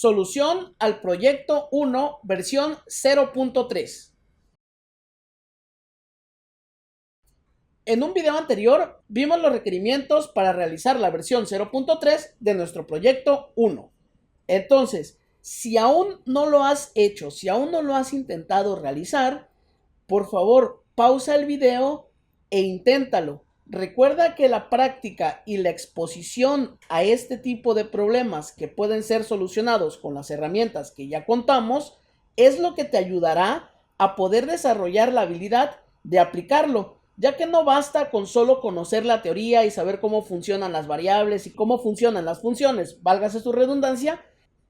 Solución al proyecto 1, versión 0.3. En un video anterior vimos los requerimientos para realizar la versión 0.3 de nuestro proyecto 1. Entonces, si aún no lo has hecho, si aún no lo has intentado realizar, por favor, pausa el video e inténtalo. Recuerda que la práctica y la exposición a este tipo de problemas que pueden ser solucionados con las herramientas que ya contamos es lo que te ayudará a poder desarrollar la habilidad de aplicarlo, ya que no basta con solo conocer la teoría y saber cómo funcionan las variables y cómo funcionan las funciones, válgase su redundancia,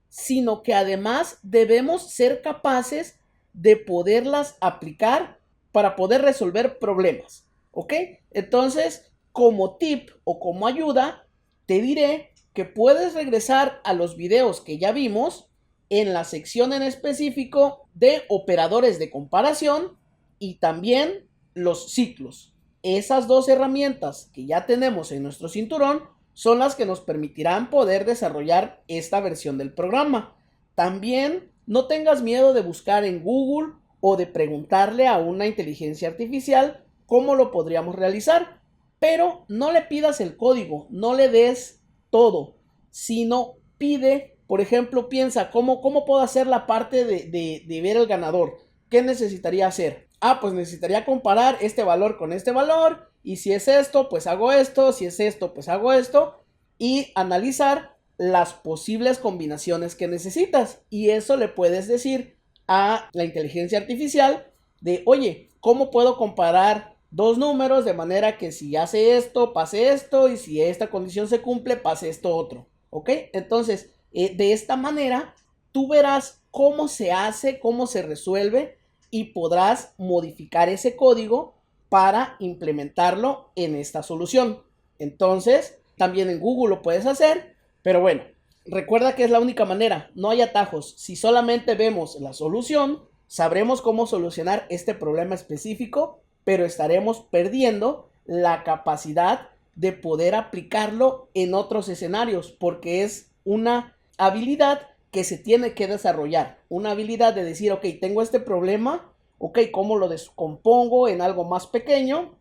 sino que además debemos ser capaces de poderlas aplicar para poder resolver problemas, ¿ok? Entonces, como tip o como ayuda, te diré que puedes regresar a los videos que ya vimos en la sección en específico de operadores de comparación y también los ciclos. Esas dos herramientas que ya tenemos en nuestro cinturón son las que nos permitirán poder desarrollar esta versión del programa. También no tengas miedo de buscar en Google o de preguntarle a una inteligencia artificial cómo lo podríamos realizar, pero no le pidas el código, no le des todo, sino pide, por ejemplo, piensa, ¿cómo puedo hacer la parte de ver el ganador? ¿Qué necesitaría hacer? Pues necesitaría comparar este valor con este valor, y si es esto, pues hago esto, si es esto, pues hago esto, y analizar las posibles combinaciones que necesitas. Y eso le puedes decir a la inteligencia artificial de, oye, ¿cómo puedo comparar dos números de manera que si hace esto, pase esto, y si esta condición se cumple, pase esto otro? ¿Ok? Entonces, de esta manera, tú verás cómo se hace, cómo se resuelve, y podrás modificar ese código para implementarlo en esta solución. Entonces, también en Google lo puedes hacer, pero bueno, recuerda que es la única manera, no hay atajos. Si solamente vemos la solución, sabremos cómo solucionar este problema específico, pero estaremos perdiendo la capacidad de poder aplicarlo en otros escenarios, porque es una habilidad que se tiene que desarrollar, una habilidad de decir, ok, tengo este problema, ok, ¿cómo lo descompongo en algo más pequeño?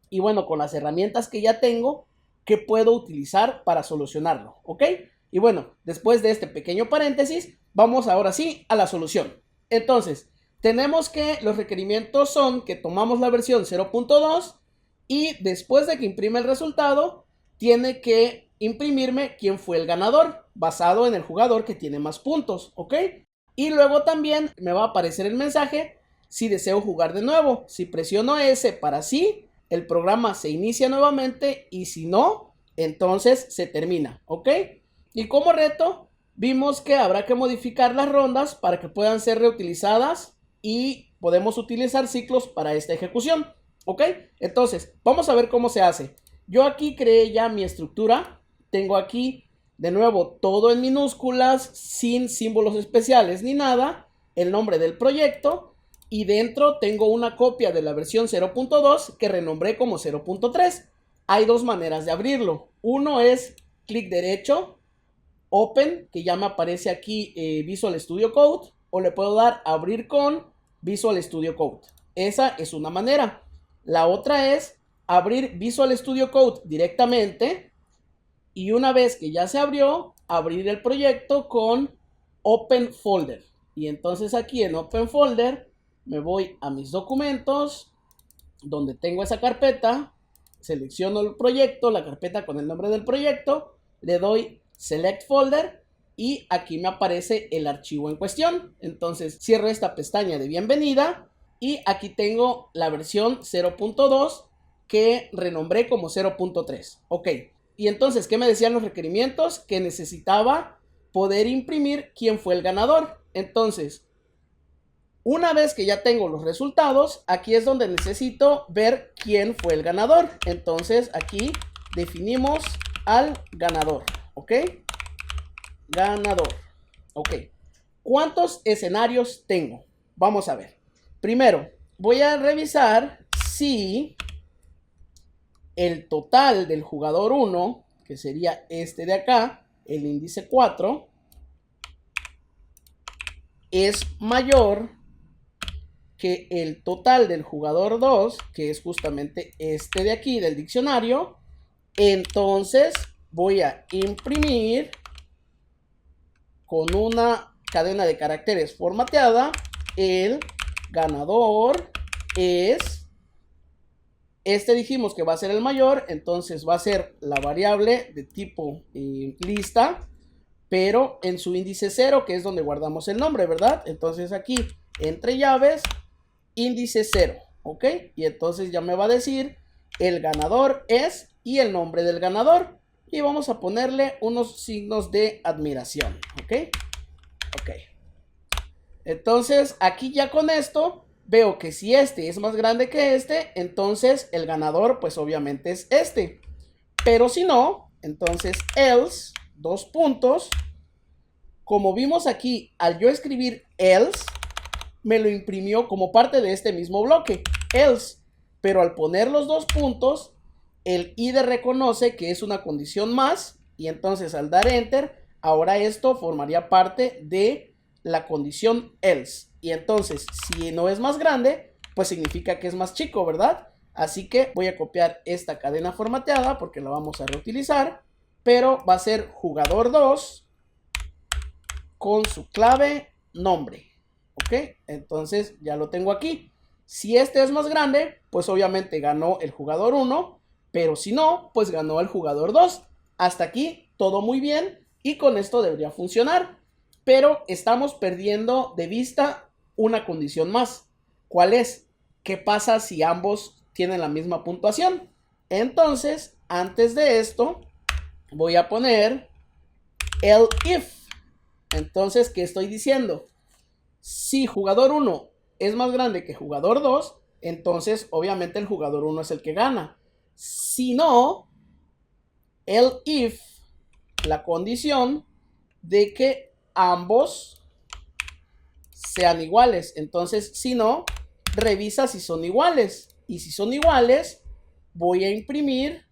Y bueno, con las herramientas que ya tengo, ¿qué puedo utilizar para solucionarlo? ¿Ok? Y bueno, después de este pequeño paréntesis, vamos ahora sí a la solución. Entonces, tenemos que los requerimientos son que tomamos la versión 0.2 y después de que imprime el resultado, tiene que imprimirme quién fue el ganador, basado en el jugador que tiene más puntos, ¿ok? Y luego también me va a aparecer el mensaje si deseo jugar de nuevo. Si presiono S para sí, el programa se inicia nuevamente, y si no, entonces se termina, ¿ok? Y como reto, vimos que habrá que modificar las rondas para que puedan ser reutilizadas y podemos utilizar ciclos para esta ejecución, ¿ok? Entonces, vamos a ver cómo se hace. Yo aquí creé ya mi estructura. Tengo aquí, de nuevo, todo en minúsculas, sin símbolos especiales ni nada, el nombre del proyecto, y dentro tengo una copia de la versión 0.2 que renombré como 0.3. Hay dos maneras de abrirlo. Uno es clic derecho, Open, que ya me aparece aquí Visual Studio Code, o le puedo dar abrir con Visual Studio Code. Esa es una manera. La otra es abrir Visual Studio Code directamente, y una vez que ya se abrió, abrir el proyecto con Open Folder. Y entonces aquí en Open Folder me voy a mis documentos, donde tengo esa carpeta, selecciono el proyecto, la carpeta con el nombre del proyecto, le doy Select Folder y aquí me aparece el archivo en cuestión. Entonces cierro esta pestaña de bienvenida y aquí tengo la versión 0.2 que renombré como 0.3. Ok, y entonces, ¿qué me decían los requerimientos? Que necesitaba poder imprimir quién fue el ganador. Entonces, una vez que ya tengo los resultados, aquí es donde necesito ver quién fue el ganador. Entonces aquí definimos al ganador, ¿ok? Ganador, ¿ok? ¿Cuántos escenarios tengo? Vamos a ver. Primero, voy a revisar si el total del jugador 1, que sería este de acá, el índice 4, es mayor que el total del jugador 2, que es justamente este de aquí del diccionario, entonces voy a imprimir con una cadena de caracteres formateada, el ganador es, este dijimos que va a ser el mayor, entonces va a ser la variable de tipo lista, pero en su índice 0, que es donde guardamos el nombre, ¿verdad? Entonces aquí, entre llaves, índice 0, ¿ok? Y entonces ya me va a decir el ganador es y el nombre del ganador. Y vamos a ponerle unos signos de admiración, ¿ok? Ok. Entonces aquí ya con esto veo que si este es más grande que este, entonces el ganador pues obviamente es este. Pero si no, entonces else, dos puntos. Como vimos aquí, al yo escribir else, me lo imprimió como parte de este mismo bloque, else. Pero al poner los dos puntos, el IDE reconoce que es una condición más y entonces al dar enter, ahora esto formaría parte de la condición else. Y entonces, si no es más grande, pues significa que es más chico, ¿verdad? Así que voy a copiar esta cadena formateada porque la vamos a reutilizar, pero va a ser jugador 2 con su clave nombre. ¿Ok? Entonces ya lo tengo aquí. Si este es más grande, pues obviamente ganó el jugador 1, pero si no, pues ganó el jugador 2. Hasta aquí todo muy bien y con esto debería funcionar. Pero estamos perdiendo de vista una condición más. ¿Cuál es? ¿Qué pasa si ambos tienen la misma puntuación? Entonces, antes de esto, voy a poner el if. Entonces, ¿qué estoy diciendo? Si jugador 1 es más grande que jugador 2, entonces obviamente el jugador 1 es el que gana. Si no, el if, la condición de que ambos sean iguales. Entonces, si no, revisa si son iguales. Y si son iguales, voy a imprimir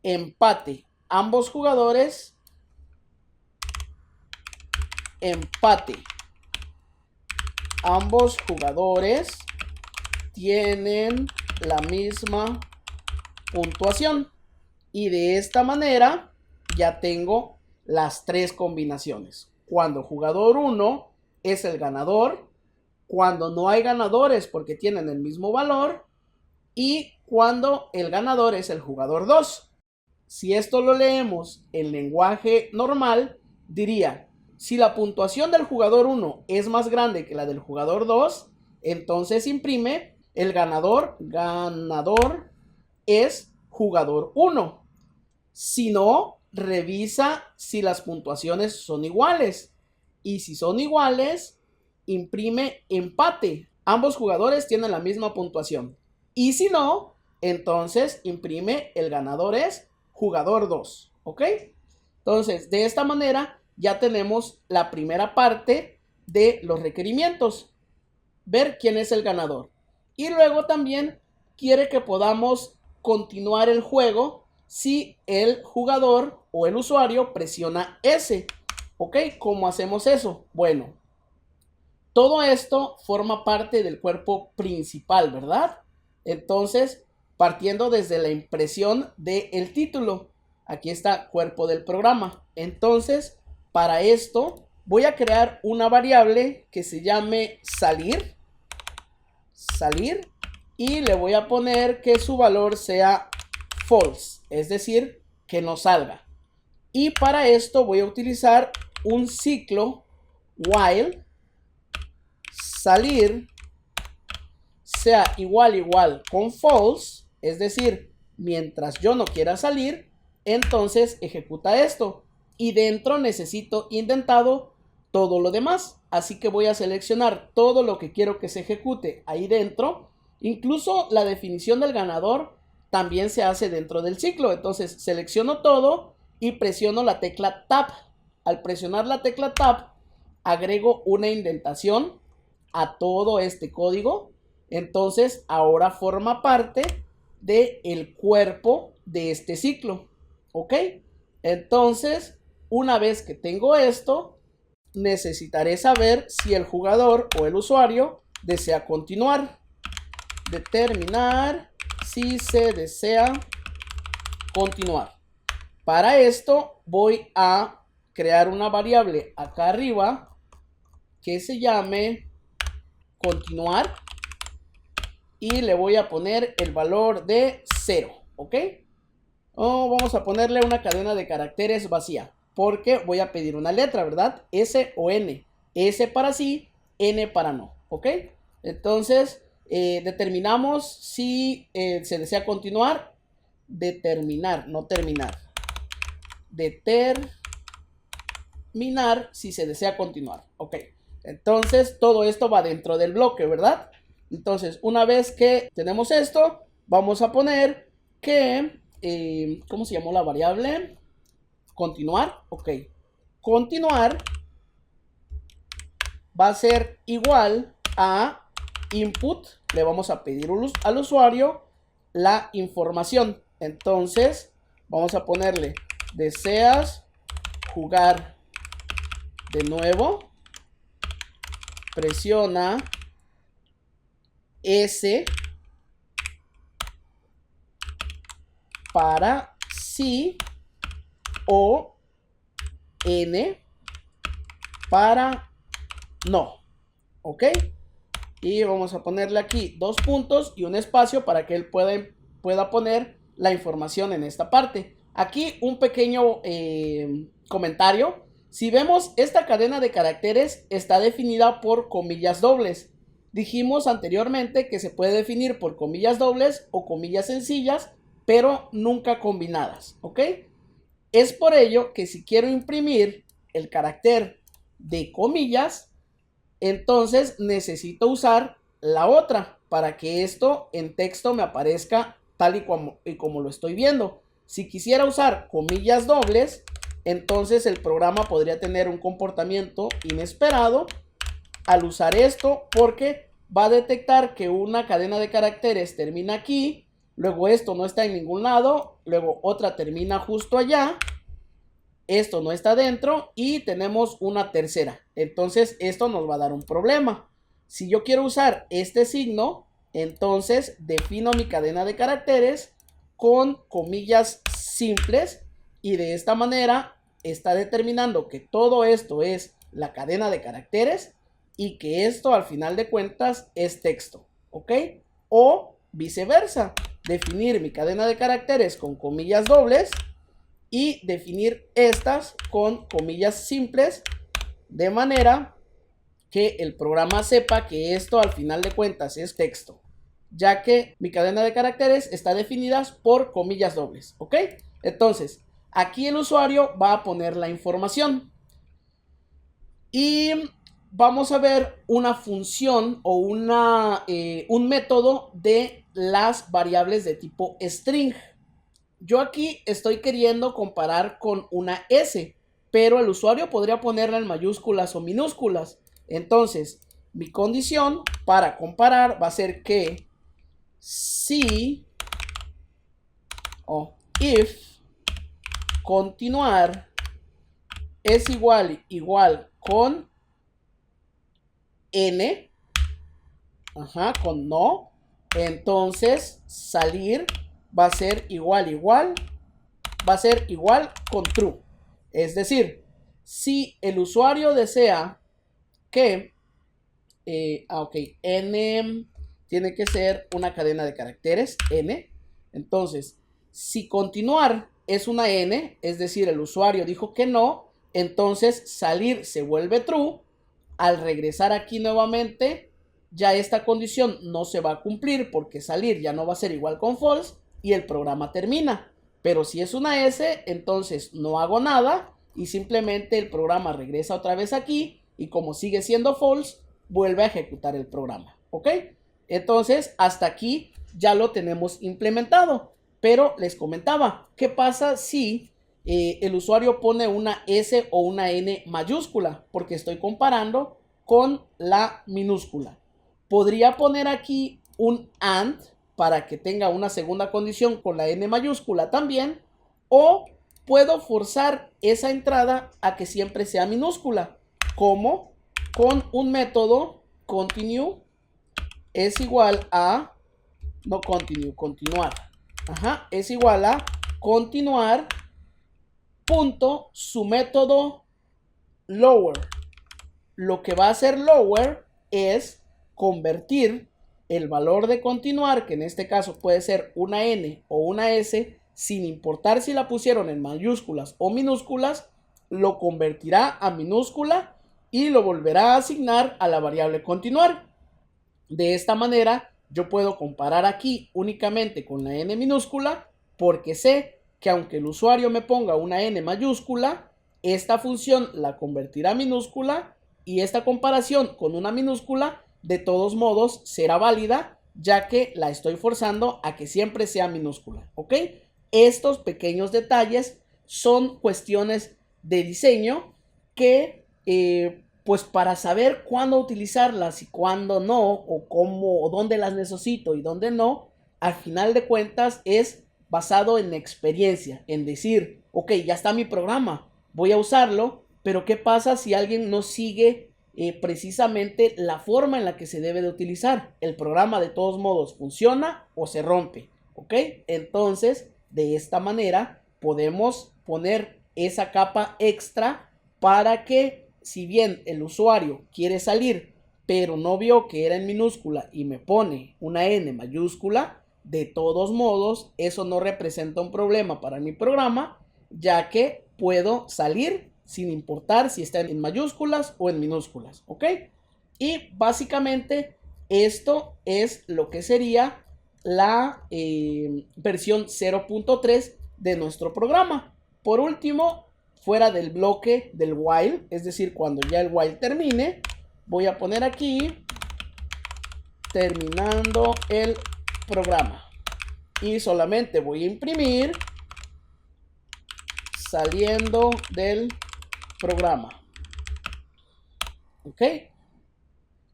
empate. Ambos jugadores, empate. Ambos jugadores tienen la misma puntuación. Y de esta manera ya tengo las tres combinaciones. Cuando jugador 1 es el ganador, cuando no hay ganadores porque tienen el mismo valor y cuando el ganador es el jugador 2. Si esto lo leemos en lenguaje normal, diría, si la puntuación del jugador 1 es más grande que la del jugador 2, entonces imprime el ganador es jugador 1. Si no, revisa si las puntuaciones son iguales. Y si son iguales, imprime empate. Ambos jugadores tienen la misma puntuación. Y si no, entonces imprime el ganador es jugador 2. ¿Ok? Entonces, de esta manera ya tenemos la primera parte de los requerimientos. Ver quién es el ganador. Y luego también quiere que podamos continuar el juego si el jugador o el usuario presiona S. ¿Ok? ¿Cómo hacemos eso? Bueno, todo esto forma parte del cuerpo principal, ¿verdad? Entonces, partiendo desde la impresión del título, aquí está cuerpo del programa. Entonces, para esto voy a crear una variable que se llame salir y le voy a poner que su valor sea false, es decir, que no salga. Y para esto voy a utilizar un ciclo while salir sea igual con false, es decir, mientras yo no quiera salir, entonces ejecuta esto. Y dentro necesito indentado todo lo demás. Así que voy a seleccionar todo lo que quiero que se ejecute ahí dentro. Incluso la definición del ganador también se hace dentro del ciclo. Entonces selecciono todo y presiono la tecla Tab. Al presionar la tecla Tab, agrego una indentación a todo este código. Entonces ahora forma parte del cuerpo de este ciclo. ¿Ok? Entonces una vez que tengo esto, necesitaré saber si el jugador o el usuario desea continuar. Determinar si se desea continuar. Para esto voy a crear una variable acá arriba que se llame continuar y le voy a poner el valor de 0, ¿ok? O vamos a ponerle una cadena de caracteres vacía porque voy a pedir una letra, ¿verdad? S o N. S para sí, N para no, ¿ok? Entonces determinamos si se desea continuar. Determinar, no terminar. Determinar si se desea continuar. Ok. Entonces todo esto va dentro del bloque, ¿verdad? Entonces una vez que tenemos esto, vamos a poner que, ¿cómo se llamó la variable? Continuar. Ok. Continuar va a ser igual a input. Le vamos a pedir al usuario la información. Entonces vamos a ponerle deseas jugar de nuevo, presiona S para sí o N para no, ¿ok? Y vamos a ponerle aquí 2 puntos y un espacio para que él pueda poner la información en esta parte. Aquí un pequeño comentario. Si vemos, esta cadena de caracteres está definida por comillas dobles. Dijimos anteriormente que se puede definir por comillas dobles o comillas sencillas, pero nunca combinadas, ¿ok? Es por ello que si quiero imprimir el carácter de comillas, entonces necesito usar la otra para que esto en texto me aparezca tal y como lo estoy viendo. Si quisiera usar comillas dobles, entonces el programa podría tener un comportamiento inesperado al usar esto, porque va a detectar que una cadena de caracteres termina aquí, luego esto no está en ningún lado, luego otra termina justo allá, esto no está dentro y tenemos una tercera. Entonces esto nos va a dar un problema. Si yo quiero usar este signo, entonces defino mi cadena de caracteres con comillas simples y de esta manera está determinando que todo esto es la cadena de caracteres y que esto al final de cuentas es texto, ¿ok? O viceversa, definir mi cadena de caracteres con comillas dobles y definir estas con comillas simples de manera que el programa sepa que esto al final de cuentas es texto, ya que mi cadena de caracteres está definida por comillas dobles, ¿ok? Entonces, aquí el usuario va a poner la información y vamos a ver una función o un método de las variables de tipo string. Yo aquí estoy queriendo comparar con una S, pero el usuario podría ponerla en mayúsculas o minúsculas. Entonces, mi condición para comparar va a ser que si o if continuar es igual con n, con no, entonces salir va a ser igual con true. Es decir, si el usuario desea que n tiene que ser una cadena de caracteres n, entonces si continuar es una n, es decir, el usuario dijo que no, entonces salir se vuelve true. Al regresar aquí nuevamente, ya esta condición no se va a cumplir porque salir ya no va a ser igual con false y el programa termina. Pero si es una S, entonces no hago nada y simplemente el programa regresa otra vez aquí y como sigue siendo false, vuelve a ejecutar el programa, ¿ok? Entonces, hasta aquí ya lo tenemos implementado. Pero les comentaba, ¿qué pasa si el usuario pone una S o una N mayúscula? Porque estoy comparando con la minúscula. Podría poner aquí un AND para que tenga una segunda condición con la N mayúscula también. O puedo forzar esa entrada a que siempre sea minúscula. ¿Cómo? Con un método continue es igual a, no continue, continuar. Ajá, es igual a continuar punto su método lower. Lo que va a hacer lower es convertir el valor de continuar, que en este caso puede ser una N o una S, sin importar si la pusieron en mayúsculas o minúsculas, lo convertirá a minúscula y lo volverá a asignar a la variable continuar. De esta manera, yo puedo comparar aquí únicamente con la N minúscula, porque sé que aunque el usuario me ponga una N mayúscula, esta función la convertirá a minúscula y esta comparación con una minúscula de todos modos será válida, ya que la estoy forzando a que siempre sea minúscula, ¿ok? Estos pequeños detalles son cuestiones de diseño que pues para saber cuándo utilizarlas y cuándo no, o cómo, o dónde las necesito y dónde no, al final de cuentas es basado en experiencia, en decir, ok, ya está mi programa, voy a usarlo, pero ¿qué pasa si alguien no sigue precisamente la forma en la que se debe de utilizar? El programa de todos modos funciona o se rompe, ¿ok? Entonces, de esta manera podemos poner esa capa extra para que si bien el usuario quiere salir, pero no vio que era en minúscula y me pone una N mayúscula, de todos modos, eso no representa un problema para mi programa, ya que puedo salir sin importar si está en mayúsculas o en minúsculas, ¿ok? Y básicamente esto es lo que sería la versión 0.3 de nuestro programa. Por último, fuera del bloque del while, es decir, cuando ya el while termine, voy a poner aquí terminando el programa y solamente voy a imprimir saliendo del programa, ok,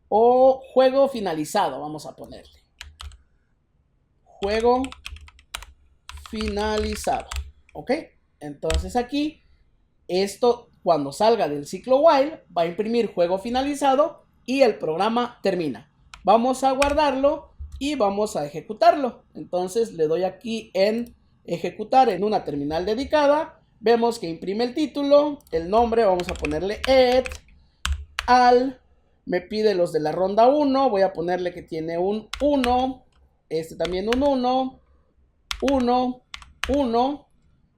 o juego finalizado, vamos a ponerle juego finalizado, ok. Entonces aquí esto, cuando salga del ciclo while, va a imprimir juego finalizado y el programa termina. Vamos a guardarlo y vamos a ejecutarlo. Entonces le doy aquí en ejecutar en una terminal dedicada. Vemos que imprime el título, el nombre, vamos a ponerle et al. Me pide los de la ronda 1, voy a ponerle que tiene un 1, este también un 1, 1, 1.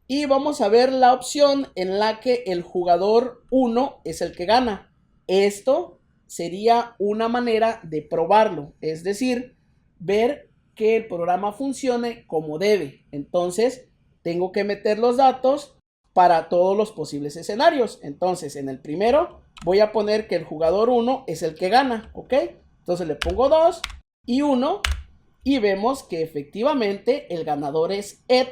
Y vamos a ver la opción en la que el jugador 1 es el que gana. Esto sería una manera de probarlo, es decir, ver que el programa funcione como debe. Entonces, tengo que meter los datos para todos los posibles escenarios. Entonces, en el primero voy a poner que el jugador 1 es el que gana, ¿ok? Entonces le pongo 2 y 1 y vemos que efectivamente el ganador es Ed,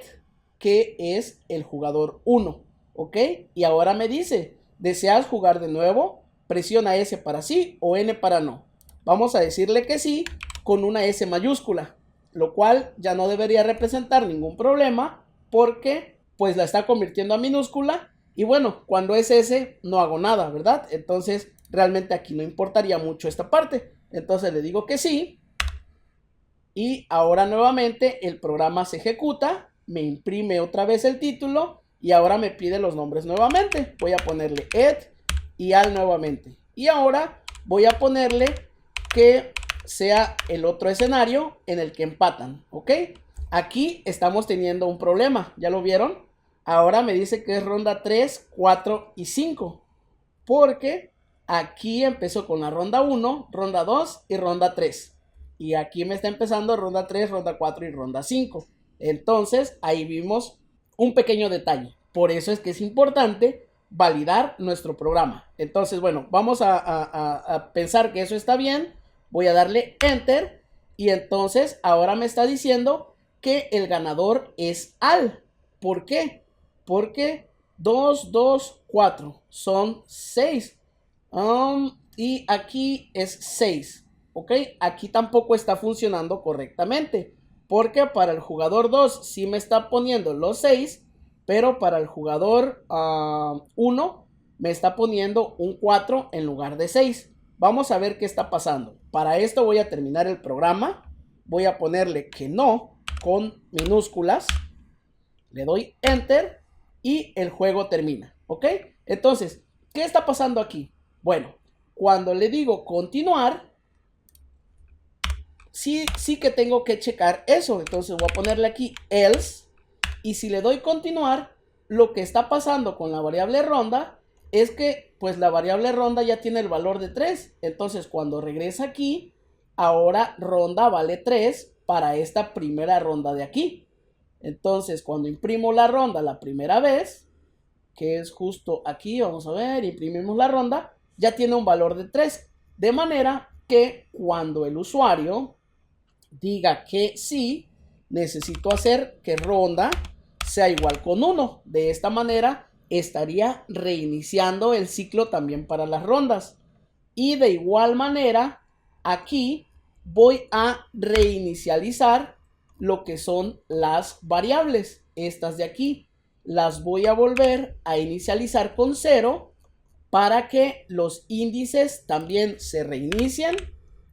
que es el jugador 1, ¿ok? Y ahora me dice, ¿deseas jugar de nuevo? Presiona S para sí o N para no. Vamos a decirle que sí con una S mayúscula, lo cual ya no debería representar ningún problema porque pues la está convirtiendo a minúscula y bueno, cuando es S no hago nada, ¿verdad? Entonces realmente aquí no importaría mucho esta parte. Entonces le digo que sí y ahora nuevamente el programa se ejecuta, me imprime otra vez el título y ahora me pide los nombres nuevamente. Voy a ponerle Ed y al nuevamente. Y ahora voy a ponerle que sea el otro escenario en el que empatan, ¿ok? Aquí estamos teniendo un problema, ¿ya lo vieron? Ahora me dice que es ronda 3, 4 y 5. Porque aquí empezó con la ronda 1, ronda 2 y ronda 3. Y aquí me está empezando ronda 3, ronda 4 y ronda 5. Entonces, ahí vimos un pequeño detalle. Por eso es que es importante validar nuestro programa. Entonces, bueno, vamos a pensar que eso está bien. Voy a darle Enter. Y entonces, ahora me está diciendo que el ganador es Al. ¿Por qué? Porque 2, 2, 4 son 6. Y aquí es 6. ¿Ok? Aquí tampoco está funcionando correctamente. Porque para el jugador 2 sí me está poniendo los 6. pero para el jugador 1 me está poniendo un 4 en lugar de 6. Vamos a ver qué está pasando. Para esto voy a terminar el programa. Voy a ponerle que no con minúsculas. Le doy Enter y el juego termina. ¿Ok? Entonces, ¿qué está pasando aquí? Bueno, cuando le digo continuar, sí que tengo que checar eso. Entonces voy a ponerle aquí else. Y si le doy continuar, lo que está pasando con la variable ronda es que pues la variable ronda ya tiene el valor de 3. Entonces cuando regresa aquí, ahora ronda vale 3 para esta primera ronda de aquí. Entonces cuando imprimo la ronda la primera vez, que es justo aquí, vamos a ver, imprimimos la ronda, ya tiene un valor de 3. De manera que cuando el usuario diga que sí, necesito hacer que ronda sea igual con 1. De esta manera estaría reiniciando el ciclo también para las rondas. Y de igual manera, aquí voy a reinicializar lo que son las variables. Estas de aquí las voy a volver a inicializar con 0 para que los índices también se reinicien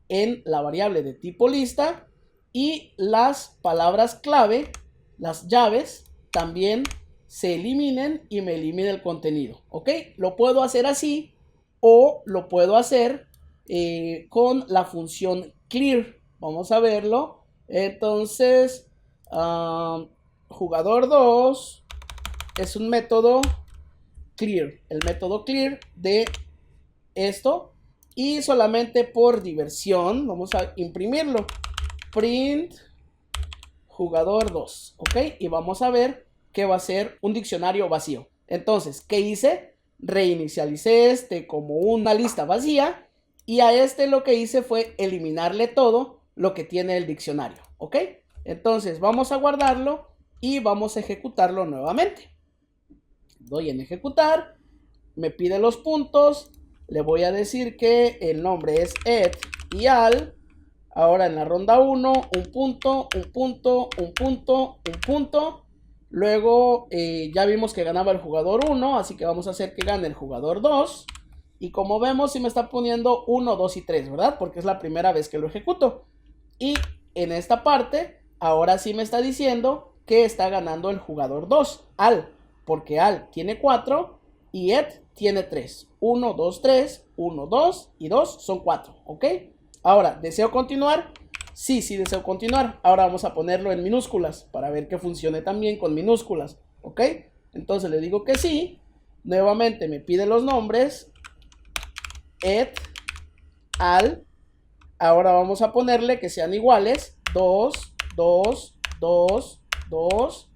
en la variable de tipo lista y las palabras clave, las llaves, también se eliminen y me elimine el contenido. ¿Ok? Lo puedo hacer así o lo puedo hacer con la función clear. Vamos a verlo. Entonces, jugador 2 es un método clear. El método clear de esto. Y solamente por diversión vamos a imprimirlo. Print jugador 2. ¿Ok? Y vamos a ver que va a ser un diccionario vacío. Entonces, ¿qué hice? Reinicialicé este como una lista vacía. Y a este lo que hice fue eliminarle todo lo que tiene el diccionario. ¿Ok? Entonces, vamos a guardarlo y vamos a ejecutarlo nuevamente. Doy en ejecutar. Me pide los puntos. Le voy a decir que el nombre es ed y al. Ahora en la ronda 1, un punto, un punto, un punto, un punto. Luego ya vimos que ganaba el jugador 1, así que vamos a hacer que gane el jugador 2. Y como vemos, sí me está poniendo 1, 2 y 3, ¿verdad? Porque es la primera vez que lo ejecuto. Y en esta parte, ahora sí me está diciendo que está ganando el jugador 2, al. Porque al tiene 4 y ed tiene 3. 1, 2, 3, 1, 2 y 2 son 4, ¿ok? Ahora, ¿deseo continuar? Sí, deseo continuar. Ahora vamos a ponerlo en minúsculas para ver que funcione también con minúsculas, ¿ok? Entonces le digo que sí. Nuevamente me pide los nombres. Ed, al. Ahora vamos a ponerle que sean iguales. 2, 2, 2, 2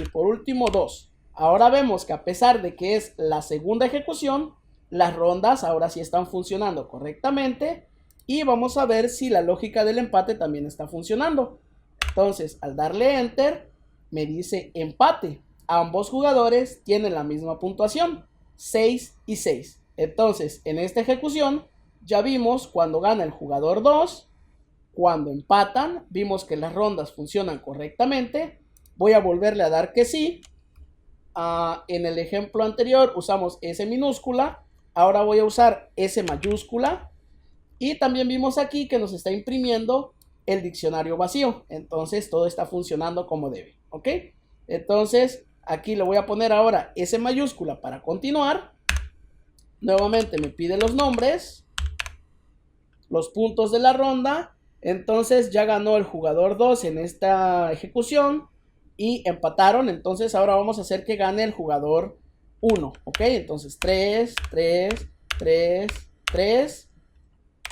y por último 2. Ahora vemos que a pesar de que es la segunda ejecución, las rondas ahora sí están funcionando correctamente. Y vamos a ver si la lógica del empate también está funcionando. Entonces, al darle Enter, me dice empate. Ambos jugadores tienen la misma puntuación, 6 y 6. Entonces, en esta ejecución, ya vimos cuando gana el jugador 2, cuando empatan, vimos que las rondas funcionan correctamente. Voy a volverle a dar que sí. En el ejemplo anterior usamos S minúscula. Ahora voy a usar S mayúscula. Y también vimos aquí que nos está imprimiendo el diccionario vacío. Entonces todo está funcionando como debe. ¿Ok? Entonces aquí le voy a poner ahora S mayúscula para continuar. Nuevamente me pide los nombres, los puntos de la ronda. Entonces ya ganó el jugador 2 en esta ejecución y empataron. Entonces ahora vamos a hacer que gane el jugador 1. ¿Ok? Entonces 3, 3, 3, 3,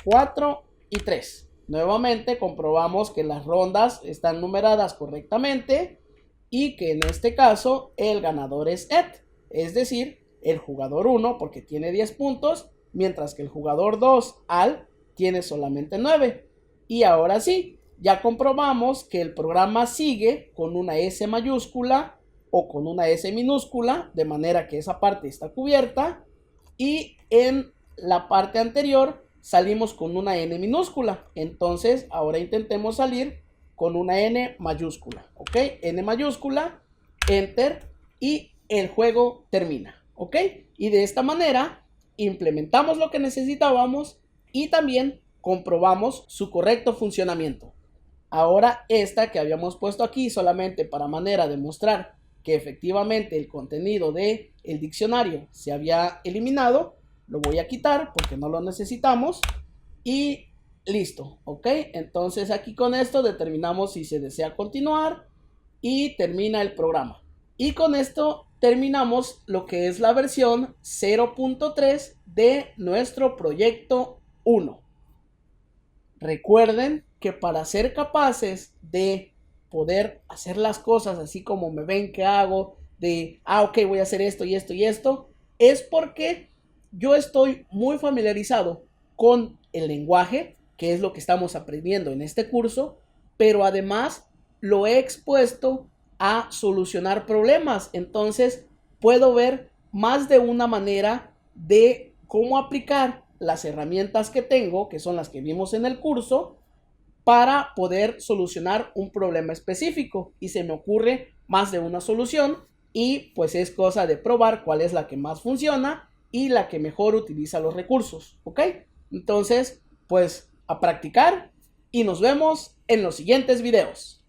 4 y 3. Nuevamente comprobamos que las rondas están numeradas correctamente y que en este caso el ganador es Ed, es decir, el jugador 1 porque tiene 10 puntos, mientras que el jugador 2, Al, tiene solamente 9. Y ahora sí, ya comprobamos que el programa sigue con una S mayúscula o con una S minúscula, de manera que esa parte está cubierta, y en la parte anterior salimos con una N minúscula. Entonces ahora intentemos salir con una N mayúscula. ¿Ok? N mayúscula, Enter. y el juego termina, ¿ok? Y de esta manera implementamos lo que necesitábamos y también comprobamos su correcto funcionamiento. Ahora esta que habíamos puesto aquí solamente para manera de mostrar que efectivamente el contenido del diccionario se había eliminado, lo voy a quitar porque no lo necesitamos y listo, ¿ok? Entonces aquí con esto determinamos si se desea continuar y termina el programa. Y con esto terminamos lo que es la versión 0.3 de nuestro proyecto 1. Recuerden que para ser capaces de poder hacer las cosas así como me ven que hago, de, ok, voy a hacer esto y esto y esto, es porque yo estoy muy familiarizado con el lenguaje, que es lo que estamos aprendiendo en este curso, pero además lo he expuesto a solucionar problemas. Entonces puedo ver más de una manera de cómo aplicar las herramientas que tengo, que son las que vimos en el curso, para poder solucionar un problema específico. Y se me ocurre más de una solución y pues es cosa de probar cuál es la que más funciona y la que mejor utiliza los recursos, ¿ok? Entonces, pues a practicar y nos vemos en los siguientes videos.